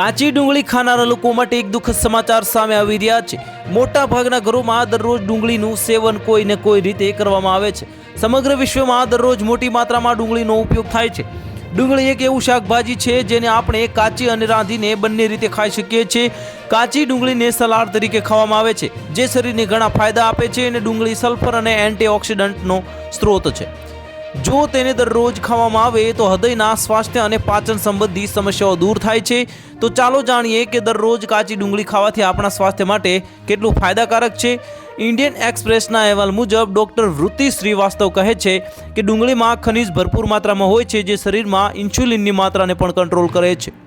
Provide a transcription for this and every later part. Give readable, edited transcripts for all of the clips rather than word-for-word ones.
કાચી ડુંગળી ખાનારા લોકો માટે એક દુઃખદ સમાચાર સામે આવી રહ્યા છે। મોટા ભાગના ઘરોમાં દરરોજ ડુંગળીનું સેવન કોઈને કોઈ રીતે કરવામાં આવે છે। સમગ્ર વિશ્વમાં દરરોજ મોટી માત્રામાં ડુંગળીનો ઉપયોગ થાય છે। ડુંગળી એક એવું શાકભાજી છે જેને આપણે કાચી અને રાંધીને બંને રીતે ખાઈ શકીએ છીએ। કાચી ડુંગળીને સલાડ તરીકે ખાવામાં આવે છે, જે શરીરને ઘણા ફાયદા આપે છે અને ડુંગળી સલ્ફર અને એન્ટીઓક્સિડન્ટનો સ્ત્રોત છે। જો તેને દરરોજ ખાવામાં આવે તો હૃદયના સ્વાસ્થ્ય અને પાચન સંબંધી સમસ્યાઓ દૂર થાય છે। તો ચાલો જાણીએ કે દરરોજ કાચી ડુંગળી ખાવાથી આપણા સ્વાસ્થ્ય માટે કેટલું ફાયદાકારક છે। ઇન્ડિયન એક્સપ્રેસના અહેવાલ મુજબ ડૉક્ટર વૃત્તિ શ્રીવાસ્તવ કહે છે કે ડુંગળીમાં ખનિજ ભરપૂર માત્રામાં હોય છે, જે શરીરમાં ઇન્સ્યુલિનની માત્રાને પણ કંટ્રોલ કરે છે।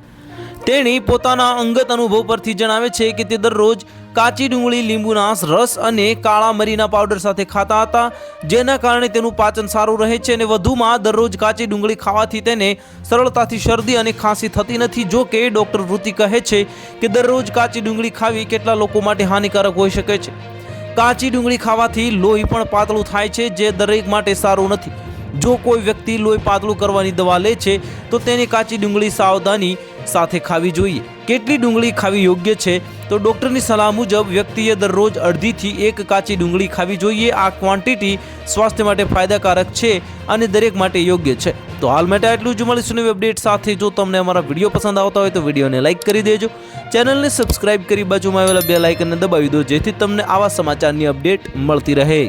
તેણી પોતાના અંગત અનુભવ પરથી જણાવે છે કે તે દરરોજ કાચી ડુંગળી લીંબુના રસ અને કાળા મરીના પાવડર સાથે ખાતા હતા, જેના કારણે તેનું પાચન સારું રહે છે અને વધુમાં દરરોજ કાચી ડુંગળી ખાવાથી તેને સરળતાથી શરદી અને ખાંસી થતી નથી। જો કે ડૉક્ટર વૃત્તિ કહે છે કે દરરોજ કાચી ડુંગળી ખાવી કેટલા લોકો માટે હાનિકારક હોઈ શકે છે। કાચી ડુંગળી ખાવાથી લોહી પણ પાતળું થાય છે, જે દરેક માટે સારું નથી। જો કોઈ વ્યક્તિ લોહી પાતળું કરવાની દવા લે છે તો તેને કાચી ડુંગળી સાવધાની સાથે ખાવી જોઈએ। કેટલી ડુંગળી ખાવી યોગ્ય છે? તો ડૉક્ટરની સલાહ મુજબ વ્યક્તિએ દરરોજ અડધીથી એક કાચી ડુંગળી ખાવી જોઈએ। આ ક્વોન્ટિટી સ્વાસ્થ્ય માટે ફાયદાકારક છે અને દરેક માટે યોગ્ય છે। તો હાલ માટે આટલું જ। મળીશું નવી અપડેટ સાથે। જો તમને અમારા વિડીયો પસંદ આવતા હોય તો વિડીયોને લાઇક કરી દેજો, ચેનલને સબસ્ક્રાઇબ કરી બાજુમાં આવેલા બેલ આઇકનને દબાવી દો, જેથી તમને આવા સમાચારની અપડેટ મળતી રહે।